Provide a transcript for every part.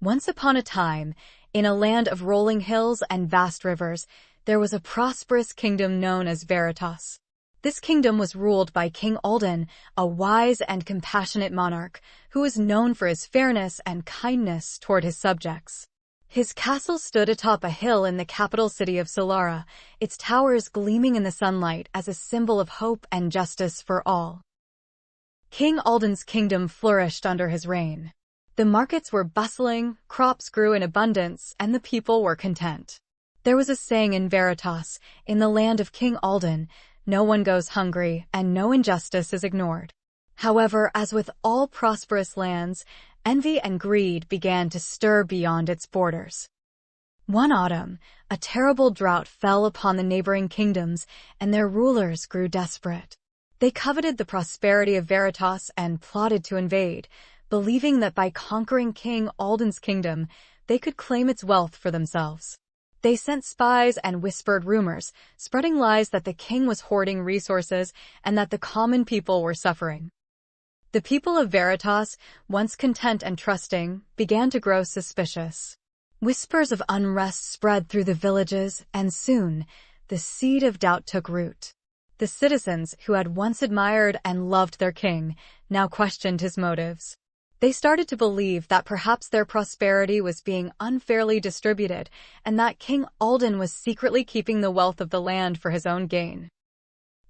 Once upon a time, in a land of rolling hills and vast rivers, there was a prosperous kingdom known as Veritas. This kingdom was ruled by King Alden, a wise and compassionate monarch who was known for his fairness and kindness toward his subjects. His castle stood atop a hill in the capital city of Solara, its towers gleaming in the sunlight as a symbol of hope and justice for all. King Alden's kingdom flourished under his reign. The markets were bustling, crops grew in abundance, and the people were content. There was a saying in Veritas, in the land of King Alden, no one goes hungry and no injustice is ignored. However, as with all prosperous lands, envy and greed began to stir beyond its borders. One autumn, a terrible drought fell upon the neighboring kingdoms, and their rulers grew desperate. They coveted the prosperity of Veritas and plotted to invade, believing that by conquering King Alden's kingdom, they could claim its wealth for themselves. They sent spies and whispered rumors, spreading lies that the king was hoarding resources and that the common people were suffering. The people of Veritas, once content and trusting, began to grow suspicious. Whispers of unrest spread through the villages, and soon, the seed of doubt took root. The citizens, who had once admired and loved their king, now questioned his motives. They started to believe that perhaps their prosperity was being unfairly distributed and that King Alden was secretly keeping the wealth of the land for his own gain.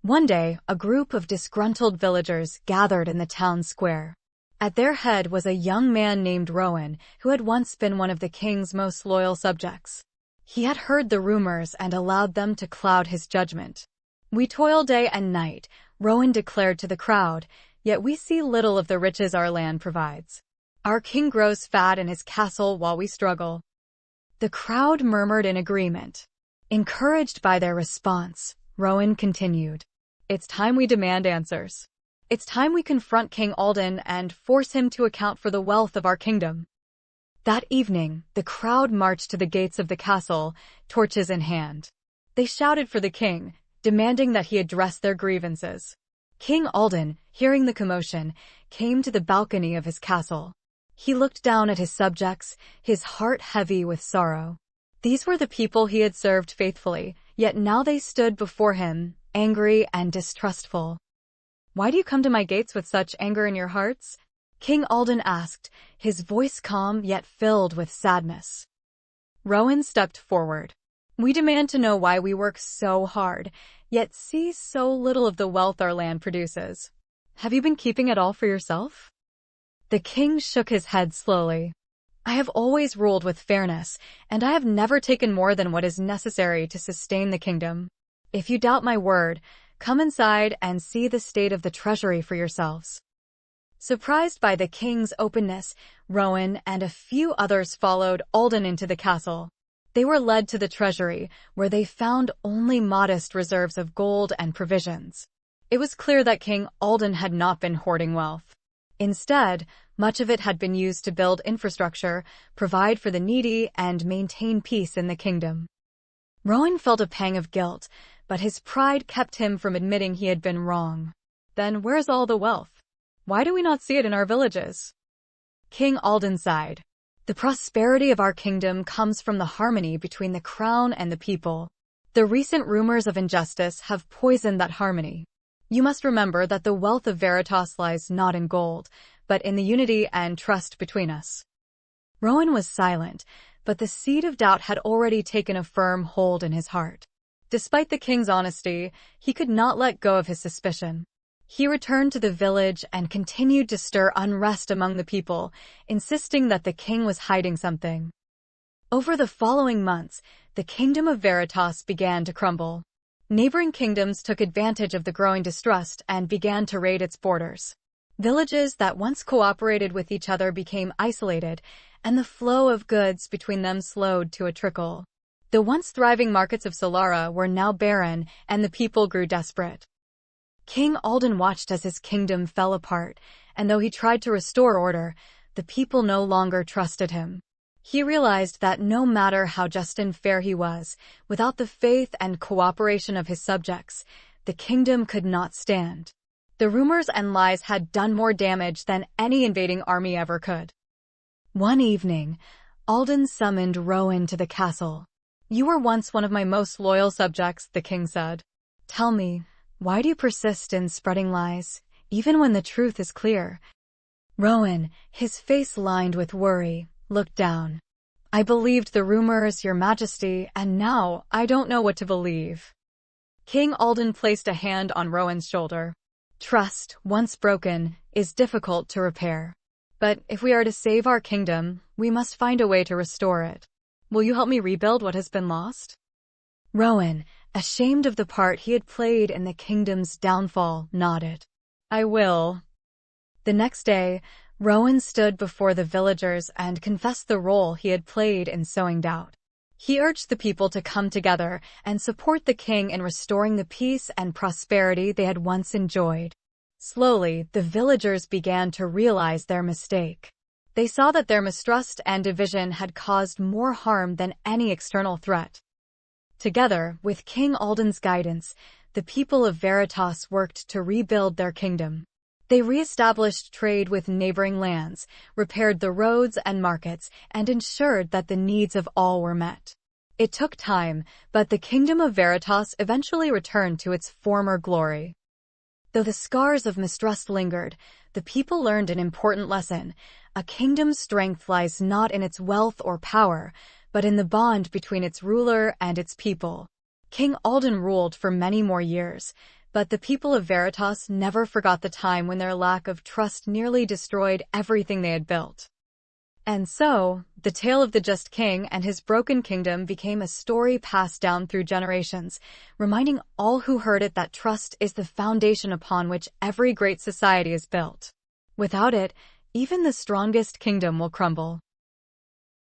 One day, a group of disgruntled villagers gathered in the town square. At their head was a young man named Rowan, who had once been one of the king's most loyal subjects. He had heard the rumors and allowed them to cloud his judgment. "We toil day and night," Rowan declared to the crowd, "yet we see little of the riches our land provides. Our king grows fat in his castle while we struggle." The crowd murmured in agreement. Encouraged by their response, Rowan continued, "It's time we demand answers. It's time we confront King Alden and force him to account for the wealth of our kingdom." That evening, the crowd marched to the gates of the castle, torches in hand. They shouted for the king, demanding that he address their grievances. King Alden, hearing the commotion, came to the balcony of his castle. He looked down at his subjects, his heart heavy with sorrow. These were the people he had served faithfully, yet now they stood before him, angry and distrustful. "Why do you come to my gates with such anger in your hearts?" King Alden asked, his voice calm yet filled with sadness. Rowan stepped forward. "We demand to know why we work so hard, yet see so little of the wealth our land produces. Have you been keeping it all for yourself?" The king shook his head slowly. "I have always ruled with fairness, and I have never taken more than what is necessary to sustain the kingdom. If you doubt my word, come inside and see the state of the treasury for yourselves." Surprised by the king's openness, Rowan and a few others followed Alden into the castle. They were led to the treasury, where they found only modest reserves of gold and provisions. It was clear that King Alden had not been hoarding wealth. Instead, much of it had been used to build infrastructure, provide for the needy, and maintain peace in the kingdom. Rowan felt a pang of guilt, but his pride kept him from admitting he had been wrong. "Then where's all the wealth? Why do we not see it in our villages?" King Alden sighed. "The prosperity of our kingdom comes from the harmony between the crown and the people. The recent rumors of injustice have poisoned that harmony. You must remember that the wealth of Veritas lies not in gold, but in the unity and trust between us." Rowan was silent, but the seed of doubt had already taken a firm hold in his heart. Despite the king's honesty, he could not let go of his suspicion. He returned to the village and continued to stir unrest among the people, insisting that the king was hiding something. Over the following months, the kingdom of Veritas began to crumble. Neighboring kingdoms took advantage of the growing distrust and began to raid its borders. Villages that once cooperated with each other became isolated, and the flow of goods between them slowed to a trickle. The once thriving markets of Solara were now barren, and the people grew desperate. King Alden watched as his kingdom fell apart, and though he tried to restore order, the people no longer trusted him. He realized that no matter how just and fair he was, without the faith and cooperation of his subjects, the kingdom could not stand. The rumors and lies had done more damage than any invading army ever could. One evening, Alden summoned Rowan to the castle. "You were once one of my most loyal subjects," the king said. "Tell me, why do you persist in spreading lies, even when the truth is clear?" Rowan, his face lined with worry, looked down. "I believed the rumors, Your Majesty, and now I don't know what to believe." King Alden placed a hand on Rowan's shoulder. "Trust, once broken, is difficult to repair. But if we are to save our kingdom, we must find a way to restore it. Will you help me rebuild what has been lost?" Rowan, ashamed of the part he had played in the kingdom's downfall, nodded. "I will." The next day, Rowan stood before the villagers and confessed the role he had played in sowing doubt. He urged the people to come together and support the king in restoring the peace and prosperity they had once enjoyed. Slowly, the villagers began to realize their mistake. They saw that their mistrust and division had caused more harm than any external threat. Together, with King Alden's guidance, the people of Veritas worked to rebuild their kingdom. They re-established trade with neighboring lands, repaired the roads and markets, and ensured that the needs of all were met. It took time, but the kingdom of Veritas eventually returned to its former glory. Though the scars of mistrust lingered, the people learned an important lesson. A kingdom's strength lies not in its wealth or power, but in the bond between its ruler and its people. King Alden ruled for many more years, but the people of Veritas never forgot the time when their lack of trust nearly destroyed everything they had built. And so, the tale of the just king and his broken kingdom became a story passed down through generations, reminding all who heard it that trust is the foundation upon which every great society is built. Without it, even the strongest kingdom will crumble.